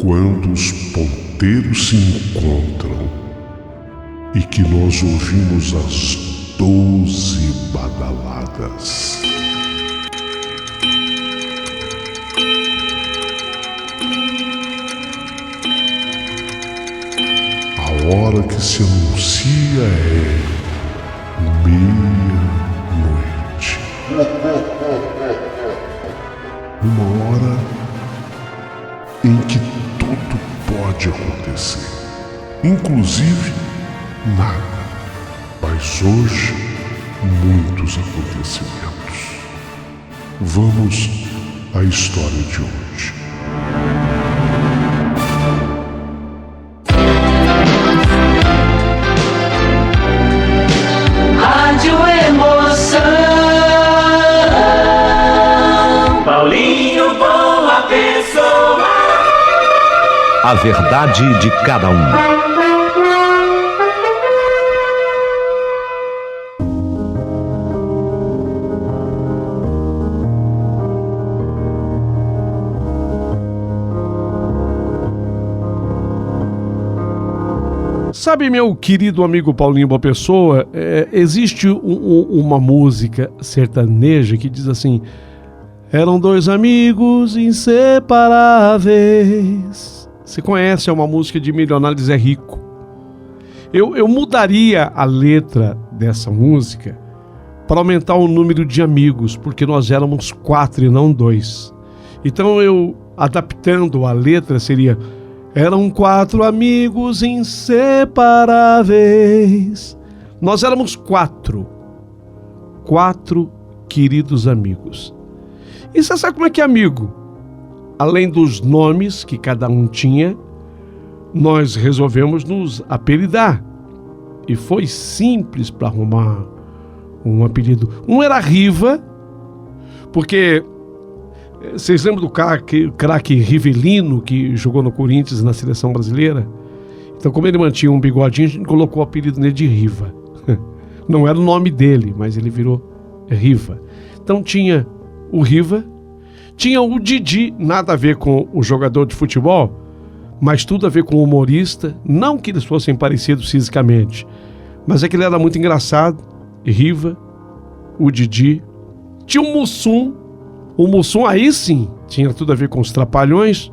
Quando os ponteiros se encontram e que nós ouvimos as 12 badaladas. A hora que se anuncia é meia-noite. Uma hora em que tudo pode acontecer, inclusive nada. Mas hoje, muitos acontecimentos. Vamos à história de hoje. Rádio Emoção. Paulinho Boa Pessoa. A verdade de cada um. Sabe, meu querido amigo Paulinho Boa Pessoa, existe uma música sertaneja que diz assim: eram dois amigos inseparáveis. Você conhece, é uma música de Milionário Zé Rico. Eu mudaria a letra dessa música para aumentar o número de amigos, porque nós éramos 4 e não 2. Então eu, adaptando a letra, seria: eram 4 amigos inseparáveis. Nós éramos 4 queridos amigos. E você sabe como é que é amigo? Além dos nomes que cada um tinha, nós resolvemos nos apelidar. E foi simples para arrumar um apelido. Um era Riva, porque vocês lembram do craque Rivelino, que jogou no Corinthians e na seleção brasileira? Então, como ele mantinha um bigodinho, a gente colocou o apelido nele de Riva. Não era o nome dele, mas ele virou Riva. Então tinha o Riva, tinha o Didi, nada a ver com o jogador de futebol, mas tudo a ver com o humorista. Não que eles fossem parecidos fisicamente, mas é que ele era muito engraçado. Riva, o Didi. Tinha o Mussum. O Mussum aí sim tinha tudo a ver com os Trapalhões.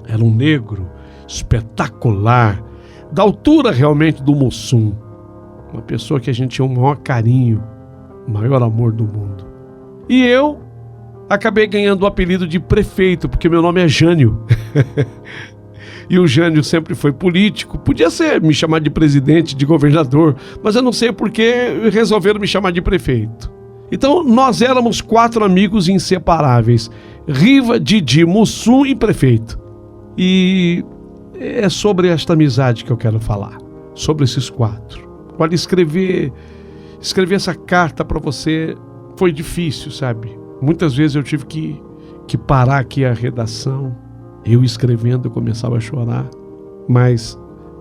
Era um negro espetacular, da altura realmente do Mussum. Uma pessoa que a gente tinha o maior carinho, o maior amor do mundo. E eu acabei ganhando o apelido de prefeito, porque meu nome é Jânio. E o Jânio sempre foi político. Podia ser me chamar de presidente, de governador, mas eu não sei por que resolveram me chamar de prefeito. Então nós éramos 4 amigos inseparáveis: Riva, Didi, Mussum e prefeito. E é sobre esta amizade que eu quero falar, sobre esses 4. Olha, escrever essa carta para você foi difícil, sabe? Muitas vezes eu tive que parar aqui a redação. Eu escrevendo, eu começava a chorar, mas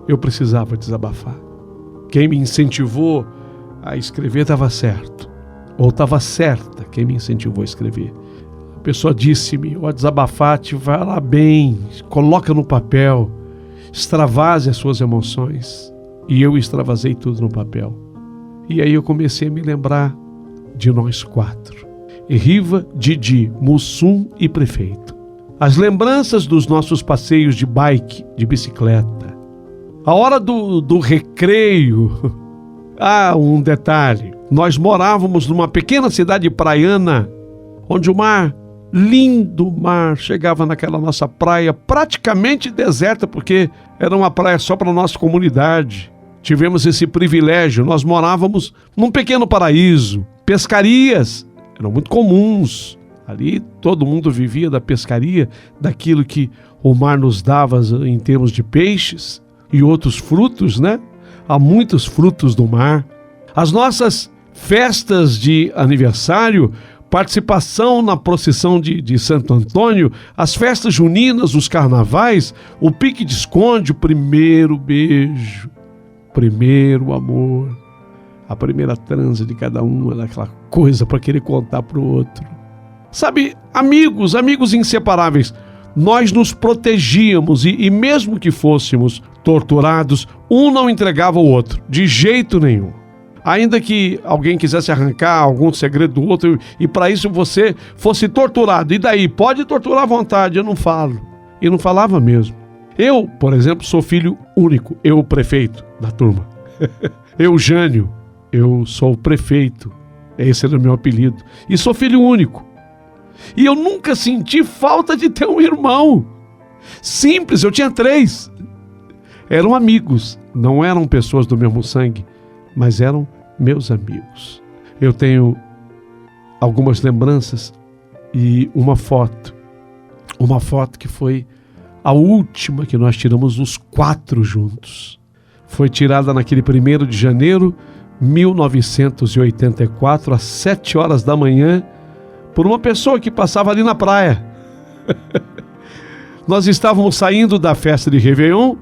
eu precisava desabafar. Quem me incentivou a escrever estava certo, ou estava certa quem me incentivou a escrever. A pessoa disse-me: ó, desabafar te vai lá bem, coloca no papel, extravase as suas emoções. E eu extravasei tudo no papel. E aí eu comecei a me lembrar de nós 4: Riva, Didi, Mussum e prefeito. As lembranças dos nossos passeios de bike, de bicicleta. A hora do recreio. Ah, um detalhe. Nós morávamos numa pequena cidade praiana, onde o mar, lindo mar, chegava naquela nossa praia praticamente deserta, porque era uma praia só para a nossa comunidade. Tivemos esse privilégio. Nós morávamos num pequeno paraíso. Pescarias eram muito comuns. Ali todo mundo vivia da pescaria, daquilo que o mar nos dava em termos de peixes e outros frutos, né? Há muitos frutos do mar. As nossas festas de aniversário, participação na procissão de Santo Antônio, as festas juninas, os carnavais, o pique de esconde, o primeiro beijo, o primeiro amor, a primeira transa de cada um, era aquela coisa para querer contar para o outro. Sabe, amigos inseparáveis. nós nos protegíamos e mesmo que fôssemos torturados, um não entregava o outro, de jeito nenhum. Ainda que alguém quisesse arrancar algum segredo do outro e para isso você fosse torturado. E daí? Pode torturar à vontade, eu não falo. E não falava mesmo. Eu, por exemplo, sou filho único. Eu, o prefeito da turma. Eugênio, eu sou o prefeito. Esse era o meu apelido. E sou filho único. E eu nunca senti falta de ter um irmão. Simples, eu tinha 3. Eram amigos, não eram pessoas do mesmo sangue, mas eram meus amigos. Eu tenho algumas lembranças e uma foto que foi a última que nós tiramos os 4 juntos. Foi tirada naquele 1º de janeiro, 1984, às 7 horas da manhã, por uma pessoa que passava ali na praia. Nós estávamos saindo da festa de Réveillon,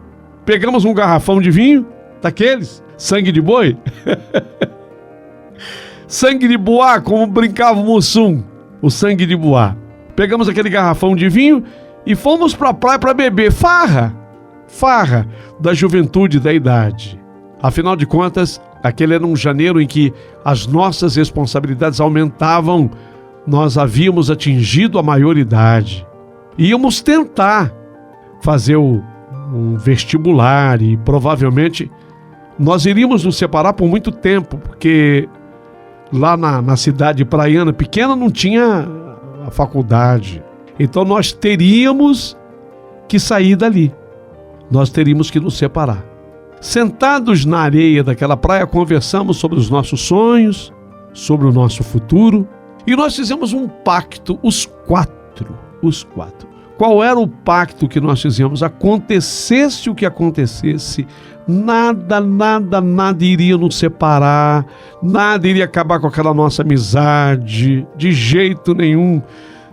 pegamos um garrafão de vinho, daqueles, sangue de boi. Sangue de boá, como brincava o Mussum, o sangue de boá. Pegamos aquele garrafão de vinho e fomos para a praia para beber. Farra da juventude, da idade. Afinal de contas, aquele era um janeiro em que as nossas responsabilidades aumentavam. Nós havíamos atingido a maioridade. Íamos tentar fazer um vestibular e provavelmente nós iríamos nos separar por muito tempo, porque lá na cidade praiana pequena não tinha a faculdade. Então nós teríamos que sair dali. Nós teríamos que nos separar. Sentados na areia daquela praia, conversamos sobre os nossos sonhos, sobre o nosso futuro, e nós fizemos um pacto, os quatro. Qual era o pacto que nós fizemos? Acontecesse o que acontecesse, nada iria nos separar, nada iria acabar com aquela nossa amizade, de jeito nenhum.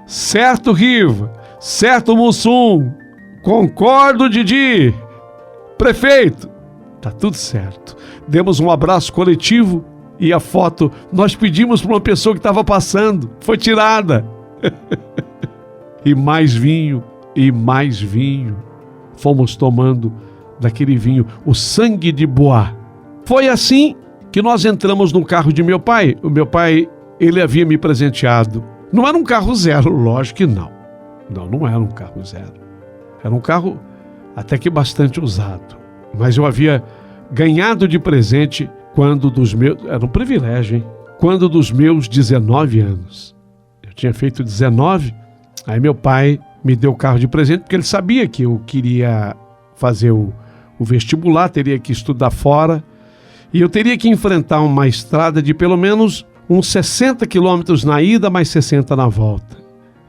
Certo, Riva? Certo, Mussum? Concordo, Didi? Prefeito? Tá tudo certo. Demos um abraço coletivo e a foto nós pedimos para uma pessoa que estava passando. Foi tirada. E mais vinho, fomos tomando daquele vinho, o sangue de boá. Foi assim que nós entramos no carro de meu pai. O meu pai, ele havia me presenteado. Não era um carro zero, lógico que não. Não era um carro zero. Era um carro até que bastante usado. Mas eu havia ganhado de presente quando dos meus... Era um privilégio, hein? Quando dos meus 19 anos. Eu tinha feito 19. Aí meu pai me deu o carro de presente porque ele sabia que eu queria fazer o vestibular, teria que estudar fora e eu teria que enfrentar uma estrada de pelo menos uns 60 quilômetros na ida, mais 60 na volta.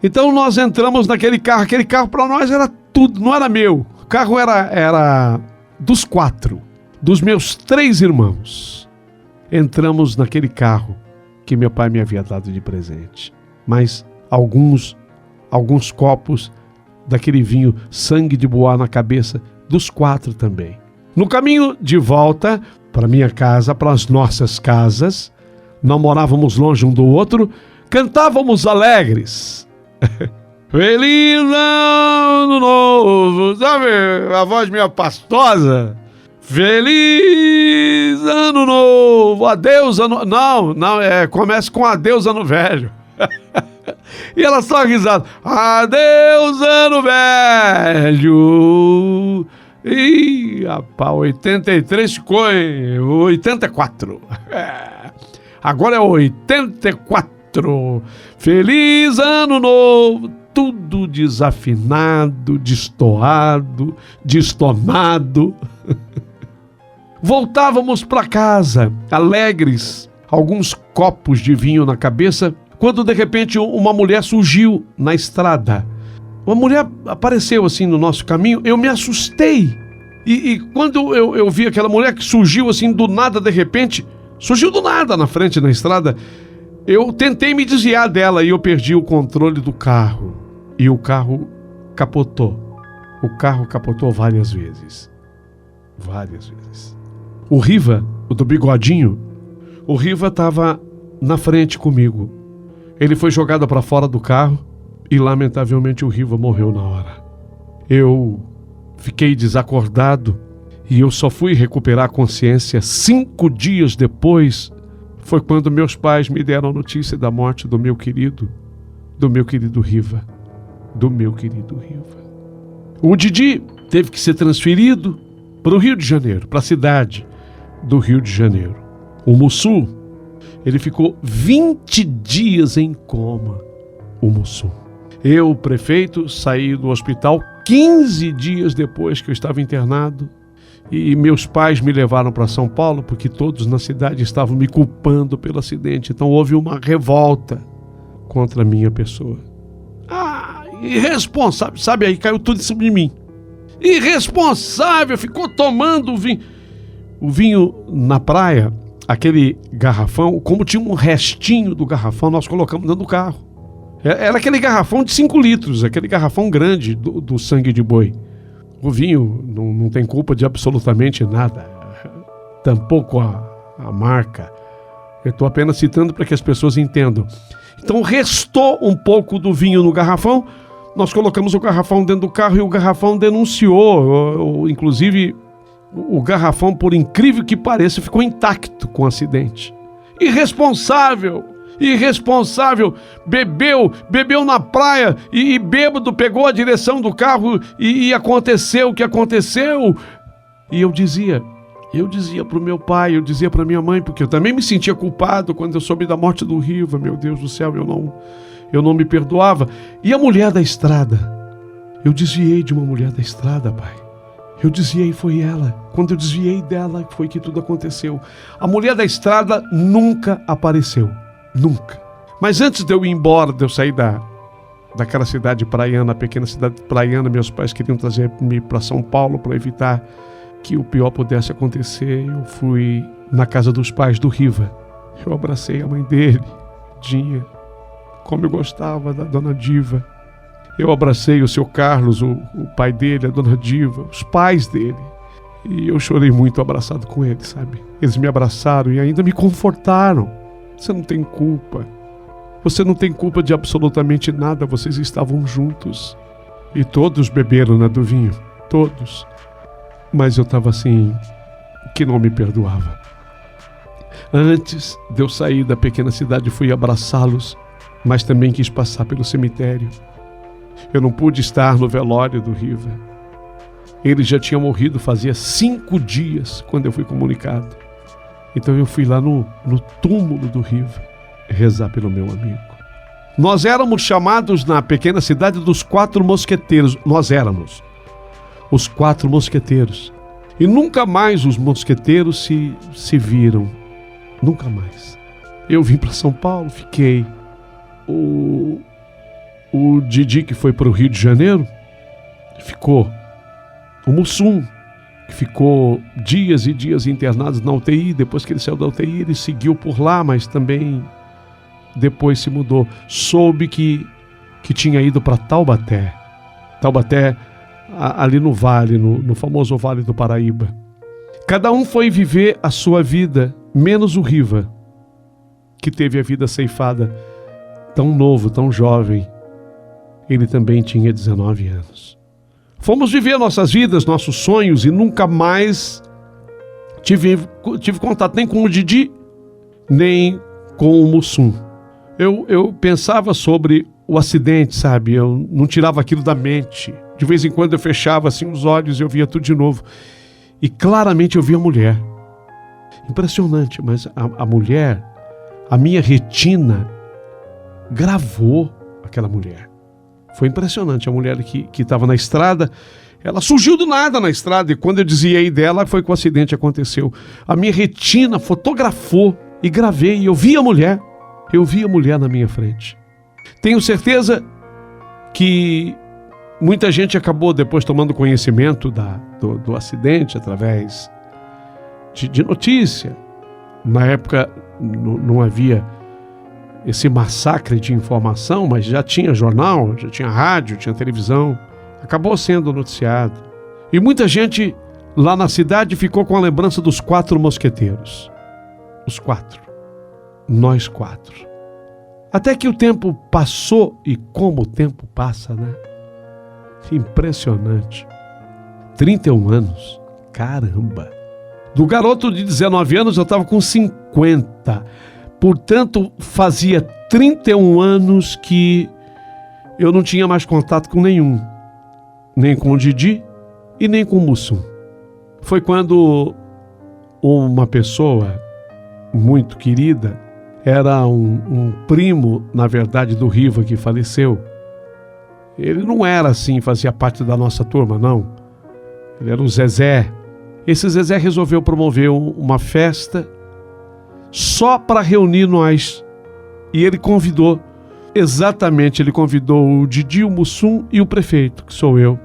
Então nós entramos naquele carro, aquele carro para nós era tudo, não era meu. O carro era dos 4, dos meus 3 irmãos. Entramos naquele carro que meu pai me havia dado de presente. Mas alguns copos daquele vinho, sangue de boá na cabeça dos 4 também. No caminho de volta para minha casa, para as nossas casas, não morávamos longe um do outro, cantávamos alegres. Feliz Ano Novo, sabe a voz meio pastosa? Feliz Ano Novo, adeus ano... Não, começa com adeus Ano Velho. E ela só risada. Adeus, ano velho. Ih, rapaz, 83 ficou em 84. Agora é 84. Feliz ano novo. Tudo desafinado, destoado, destonado. Voltávamos para casa, alegres, alguns copos de vinho na cabeça, quando de repente uma mulher surgiu na estrada. Uma mulher apareceu assim no nosso caminho, eu me assustei. E quando eu vi aquela mulher que surgiu assim do nada, de repente, surgiu do nada na frente na estrada, eu tentei me desviar dela e eu perdi o controle do carro. E o carro capotou. O carro capotou várias vezes. Várias vezes. O Riva, o do bigodinho, o Riva estava na frente comigo. Ele foi jogado para fora do carro e lamentavelmente o Riva morreu na hora. Eu fiquei desacordado e eu só fui recuperar a consciência 5 dias depois. Foi quando meus pais me deram a notícia da morte do meu querido Riva. O Didi teve que ser transferido para o Rio de Janeiro, para a cidade do Rio de Janeiro. O Mussum, ele ficou 20 dias em coma, o Mussum. Eu, prefeito, saí do hospital 15 dias depois que eu estava internado e meus pais me levaram para São Paulo porque todos na cidade estavam me culpando pelo acidente. Então houve uma revolta contra a minha pessoa. Irresponsável, sabe? Aí caiu tudo em cima de mim. Irresponsável, ficou tomando o vinho na praia, aquele garrafão, como tinha um restinho do garrafão, nós colocamos dentro do carro. Era aquele garrafão de 5 litros, aquele garrafão grande do sangue de boi. O vinho não tem culpa de absolutamente nada, tampouco a marca. Eu estou apenas citando para que as pessoas entendam. Então restou um pouco do vinho no garrafão, nós colocamos o garrafão dentro do carro e o garrafão denunciou. Inclusive, o garrafão, por incrível que pareça, ficou intacto com o acidente. Irresponsável, bebeu na praia e bêbado pegou a direção do carro e aconteceu o que aconteceu. E eu dizia para o meu pai, eu dizia para minha mãe, porque eu também me sentia culpado quando eu soube da morte do Riva. Meu Deus do céu, eu não me perdoava. E a mulher da estrada? Eu desviei de uma mulher da estrada, pai. Eu desviei, foi ela. Quando eu desviei dela, foi que tudo aconteceu. A mulher da estrada nunca apareceu. Nunca. Mas antes de eu ir embora, de eu sair daquela cidade praiana, pequena cidade praiana, meus pais queriam trazer-me para São Paulo para evitar que o pior pudesse acontecer. Eu fui na casa dos pais do Riva. Eu abracei a mãe dele, Dinha, como eu gostava da dona Diva. Eu abracei o seu Carlos, o pai dele, a dona Diva, os pais dele. E eu chorei muito abraçado com eles, sabe? Eles me abraçaram e ainda me confortaram. Você não tem culpa. Você não tem culpa de absolutamente nada. Vocês estavam juntos. E todos beberam, né, do vinho. Todos. Mas eu estava assim, que não me perdoava. Antes de eu sair da pequena cidade, fui abraçá-los, mas também quis passar pelo cemitério. Eu não pude estar no velório do Riva. Ele já tinha morrido fazia 5 dias quando eu fui comunicado. Então eu fui lá no túmulo do Riva rezar pelo meu amigo. Nós éramos chamados na pequena cidade dos 4 mosqueteiros. Nós éramos os 4 mosqueteiros. E nunca mais os mosqueteiros se viram. Nunca mais. Eu vim para São Paulo, fiquei. O Didi, que foi para o Rio de Janeiro, ficou. O Mussum, que ficou dias e dias internados na UTI. Depois que ele saiu da UTI, ele seguiu por lá, mas também depois se mudou. Soube que tinha ido para Taubaté. Taubaté, ali no vale, no famoso Vale do Paraíba. Cada um foi viver a sua vida, menos o Riva, que teve a vida ceifada tão novo, tão jovem. Ele também tinha 19 anos. Fomos viver nossas vidas, nossos sonhos, e nunca mais tive contato nem com o Didi, nem com o Mussum. Eu pensava sobre o acidente, sabe? Eu não tirava aquilo da mente. De vez em quando eu fechava assim os olhos e eu via tudo de novo. E claramente eu via a mulher. Impressionante, mas a mulher, a minha retina gravou aquela mulher. Foi impressionante. A mulher que estava na estrada, ela surgiu do nada na estrada, e quando eu desviei dela foi que o acidente aconteceu. A minha retina fotografou e gravei, e eu vi a mulher na minha frente. Tenho certeza que muita gente acabou depois tomando conhecimento do acidente através de notícia. Na época não havia esse massacre de informação, mas já tinha jornal, já tinha rádio, tinha televisão. Acabou sendo noticiado. E muita gente lá na cidade ficou com a lembrança dos 4 mosqueteiros. Os 4. Nós 4. Até que o tempo passou, e como o tempo passa, né? Impressionante. 31 anos. Caramba! Do garoto de 19 anos eu estava com 50. Portanto, fazia 31 anos que eu não tinha mais contato com nenhum. Nem com o Didi e nem com o Mussum. Foi quando uma pessoa muito querida, era um primo, na verdade, do Riva, que faleceu. Ele não era assim, fazia parte da nossa turma, não. Ele era o Zezé. Esse Zezé resolveu promover uma festa só para reunir nós. E ele convidou o Didi, o Mussum e o prefeito, que sou eu.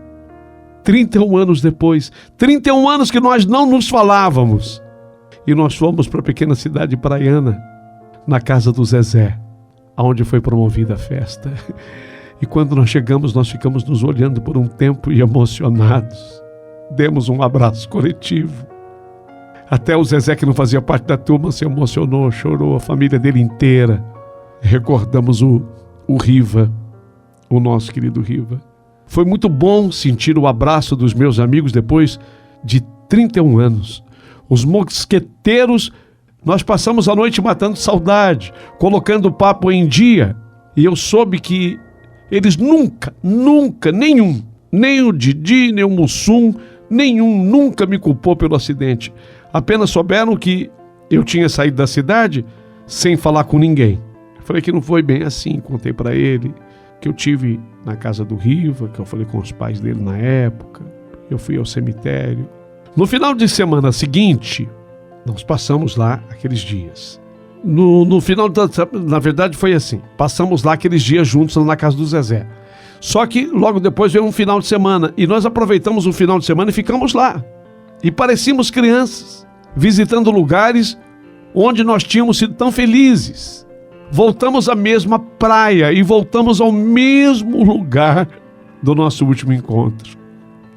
31 anos depois, 31 anos que nós não nos falávamos. E nós fomos para a pequena cidade praiana, na casa do Zezé, onde foi promovida a festa. E quando nós chegamos, nós ficamos nos olhando por um tempo e emocionados. Demos um abraço coletivo. Até o Zezé, que não fazia parte da turma, se emocionou, chorou, a família dele inteira. Recordamos o Riva, o nosso querido Riva. Foi muito bom sentir o abraço dos meus amigos depois de 31 anos. Os mosqueteiros, nós passamos a noite matando saudade, colocando o papo em dia. E eu soube que eles nunca, nenhum, nem o Didi, nem o Mussum, nunca me culpou pelo acidente. Apenas souberam que eu tinha saído da cidade sem falar com ninguém. Eu falei que não foi bem assim, contei para ele que eu tive na casa do Riva, que eu falei com os pais dele na época. Eu fui ao cemitério. No final de semana seguinte, nós passamos lá aqueles dias. No final, na verdade foi assim, passamos lá aqueles dias juntos na casa do Zezé. Só que logo depois veio um final de semana e nós aproveitamos o final de semana e ficamos lá. E parecíamos crianças, visitando lugares onde nós tínhamos sido tão felizes. Voltamos à mesma praia e voltamos ao mesmo lugar do nosso último encontro.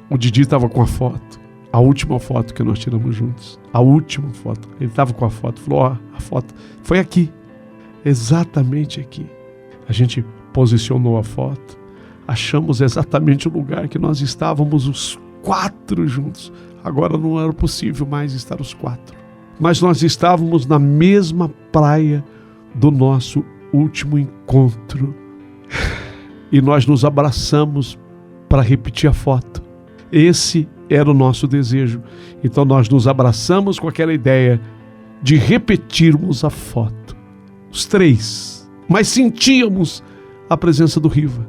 O Didi estava com a foto, a última foto que nós tiramos juntos. A última foto. Ele estava com a foto, falou, a foto foi aqui, exatamente aqui. A gente posicionou a foto, achamos exatamente o lugar que nós estávamos os 4 juntos. Agora não era possível mais estar os 4. Mas nós estávamos na mesma praia do nosso último encontro. E nós nos abraçamos para repetir a foto. Esse era o nosso desejo. Então nós nos abraçamos com aquela ideia de repetirmos a foto. Os 3. Mas sentíamos a presença do Riva.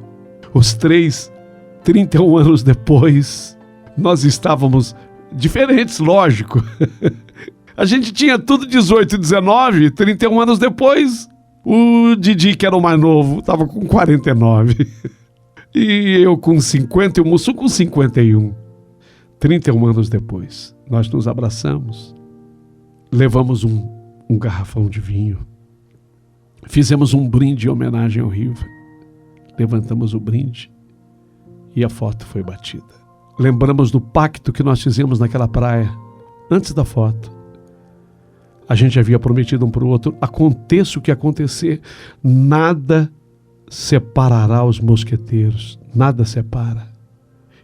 Os 3, 31 anos depois, nós estávamos diferentes, lógico. A gente tinha tudo 18 e 19, 31 anos depois, o Didi, que era o mais novo, estava com 49. E eu com 50 e o Mussum com 51. 31 anos depois, nós nos abraçamos, levamos um garrafão de vinho, fizemos um brinde em homenagem ao Riva, levantamos o brinde e a foto foi batida. Lembramos do pacto que nós fizemos naquela praia. Antes da foto, a gente havia prometido um para o outro, aconteça o que acontecer, nada separará os mosqueteiros, nada separa.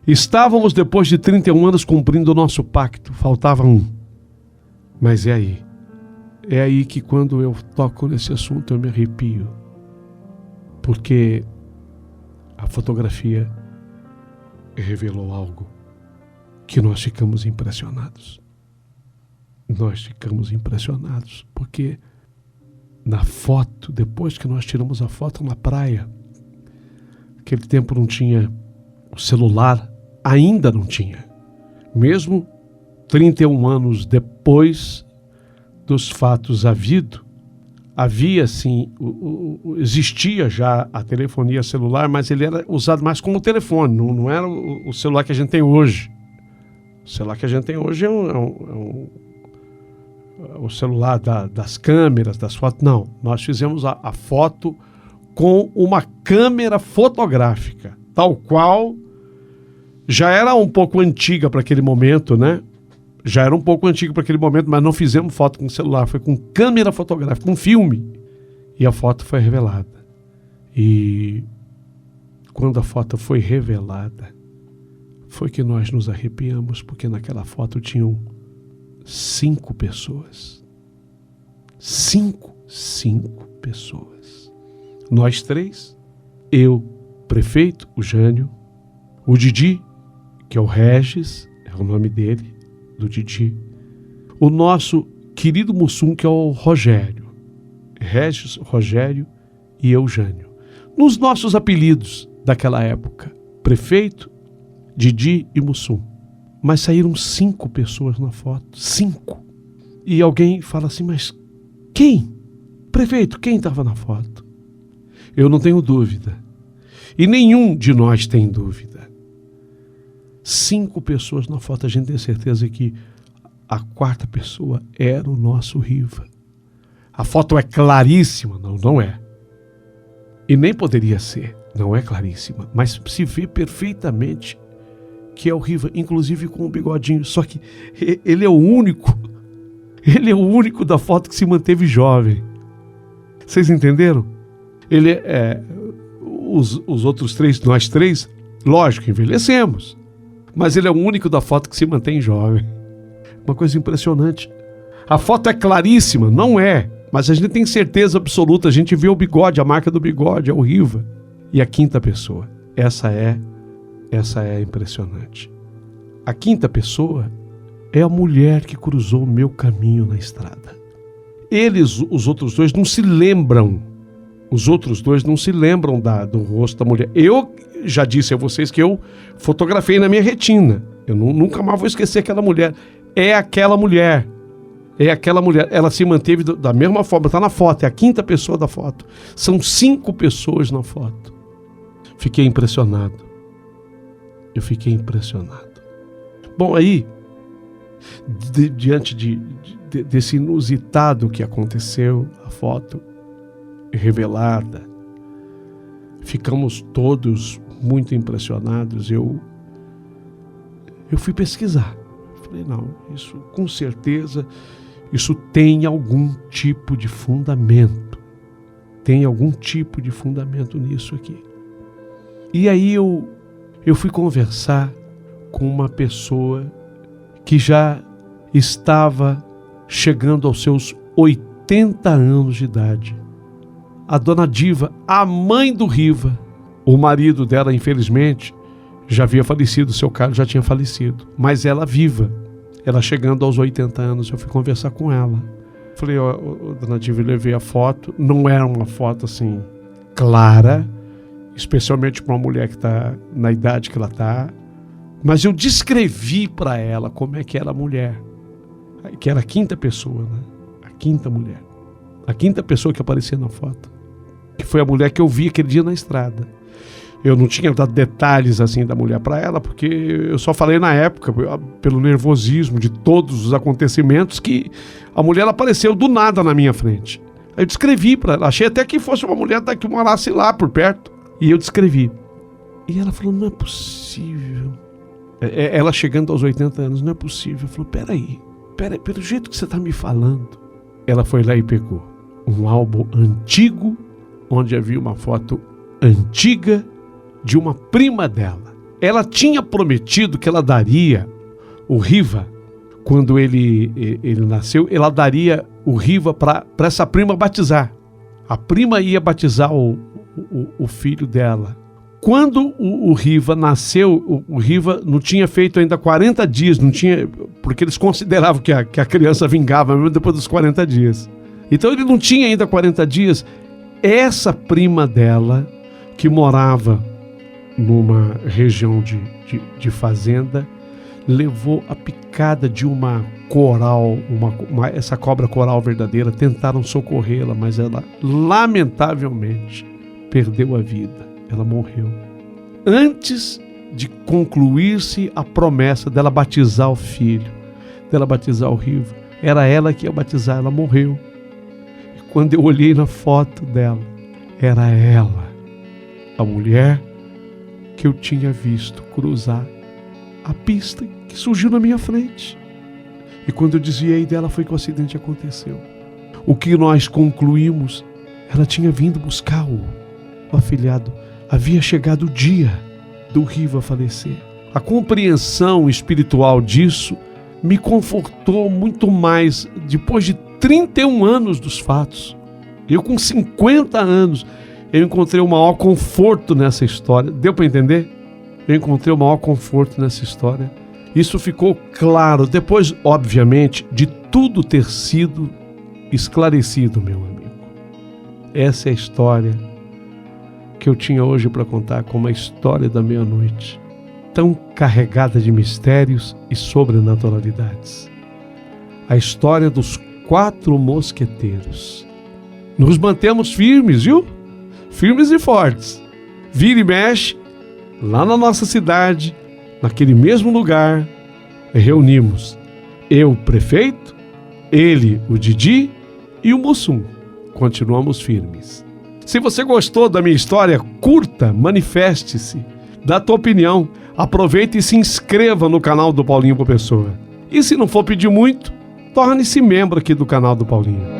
Estávamos, depois de 31 anos, cumprindo o nosso pacto, faltava um. Mas é aí que quando eu toco nesse assunto eu me arrepio, porque a fotografia revelou algo que nós ficamos impressionados. Nós ficamos impressionados, porque na foto, depois que nós tiramos a foto na praia, aquele tempo não tinha o celular, ainda não tinha. Mesmo 31 anos depois dos fatos havia sim, existia já a telefonia celular, mas ele era usado mais como telefone, não era o celular que a gente tem hoje. O celular que a gente tem hoje é o celular das câmeras, das fotos. Não, nós fizemos a foto com uma câmera fotográfica, tal qual já era um pouco antiga para aquele momento, né? Já era um pouco antiga para aquele momento, mas não fizemos foto com celular, foi com câmera fotográfica, com filme. E a foto foi revelada. E quando a foto foi revelada, foi que nós nos arrepiamos, porque naquela foto tinham 5 pessoas. 5 pessoas. Nós 3, eu, prefeito, o Jânio, o Didi, que é o Regis, é o nome dele, do Didi, o nosso querido Mussum, que é o Rogério, Regis, Rogério e eu, Jânio. Nos nossos apelidos daquela época, prefeito, Didi e Mussum. Mas saíram 5 pessoas na foto, 5. E alguém fala assim, mas quem? Prefeito, quem estava na foto? Eu não tenho dúvida. E nenhum de nós tem dúvida. 5 pessoas na foto, a gente tem certeza que a 4ª pessoa era o nosso Riva. A foto é claríssima? Não é. E nem poderia ser, não é claríssima, mas se vê perfeitamente que é o Riva, inclusive com o bigodinho, só que ele é o único da foto que se manteve jovem. Vocês entenderam? Ele os outros 3, nós 3, lógico, envelhecemos, mas ele é o único da foto que se mantém jovem. Uma coisa impressionante. A foto é claríssima? Não é, mas a gente tem certeza absoluta, a gente vê o bigode, a marca do bigode, é o Riva. E a 5ª pessoa, essa é impressionante. A 5ª pessoa é a mulher que cruzou o meu caminho na estrada. Os outros dois não se lembram. Os outros dois não se lembram do rosto da mulher. Eu já disse a vocês que eu fotografei na minha retina. Eu nunca mais vou esquecer aquela mulher. É aquela mulher. Ela se manteve da mesma forma. Está na foto. É a 5ª pessoa da foto. São 5 pessoas na foto. Fiquei impressionado. Eu fiquei impressionado. Bom, aí, diante desse inusitado que aconteceu, a foto revelada, ficamos todos muito impressionados. Eu fui pesquisar. Falei, não, isso com certeza, isso tem algum tipo de fundamento. Tem algum tipo de fundamento nisso aqui. E aí eu fui conversar com uma pessoa que já estava chegando aos seus 80 anos de idade. A dona Diva, a mãe do Riva. O marido dela, infelizmente, já havia falecido, seu Carlos já tinha falecido. Mas ela viva, ela chegando aos 80 anos, eu fui conversar com ela. Falei, dona Diva, eu levei a foto. Não era uma foto assim, clara, especialmente para uma mulher que está na idade que ela está. Mas eu descrevi para ela como é que era a mulher, que era a 5ª pessoa, né? A 5ª mulher, a 5ª pessoa que aparecia na foto, que foi a mulher que eu vi aquele dia na estrada. Eu não tinha dado detalhes assim da mulher para ela, porque eu só falei na época, pelo nervosismo de todos os acontecimentos, que a mulher apareceu do nada na minha frente. Aí eu descrevi para ela, achei até que fosse uma mulher que morasse lá por perto, e eu descrevi. E ela falou, não é possível. Ela chegando aos 80 anos, não é possível. Falou, peraí, pelo jeito que você está me falando. Ela foi lá e pegou um álbum antigo, onde havia uma foto antiga de uma prima dela. Ela tinha prometido que ela daria o Riva, quando ele nasceu, ela daria o Riva para essa prima batizar. A prima ia batizar o filho dela. Quando o Riva nasceu, o Riva não tinha feito ainda 40 dias, não tinha, porque eles consideravam que a criança vingava mesmo depois dos 40 dias. Então ele não tinha ainda 40 dias. Essa prima dela, que morava numa região de fazenda, levou a picada de uma coral, essa cobra coral verdadeira. Tentaram socorrê-la, mas ela, lamentavelmente, perdeu a vida. Ela morreu antes de concluir-se a promessa dela batizar o filho, dela batizar o Riva. Era ela que ia batizar, ela morreu. E quando eu olhei na foto dela, era ela, a mulher que eu tinha visto cruzar a pista que surgiu na minha frente. E quando eu desviei dela, foi que o acidente aconteceu. O que nós concluímos, ela tinha vindo buscar Ó afilhado, havia chegado o dia do Riva falecer. A compreensão espiritual disso me confortou muito mais depois de 31 anos dos fatos. Eu com 50 anos, eu encontrei o maior conforto nessa história. Deu para entender? Eu encontrei o maior conforto nessa história. Isso ficou claro depois, obviamente, de tudo ter sido esclarecido, meu amigo. Essa é a história que eu tinha hoje para contar como a história da meia-noite, tão carregada de mistérios e sobrenaturalidades. A história dos 4 mosqueteiros. Nos mantemos firmes, viu? Firmes e fortes. Vira e mexe, lá na nossa cidade, naquele mesmo lugar, reunimos eu, o prefeito, ele, o Didi e o Mussum. Continuamos firmes. Se você gostou da minha história, curta, manifeste-se, dá a tua opinião, aproveita e se inscreva no canal do Paulinho Boa Pessoa. E se não for pedir muito, torne-se membro aqui do canal do Paulinho.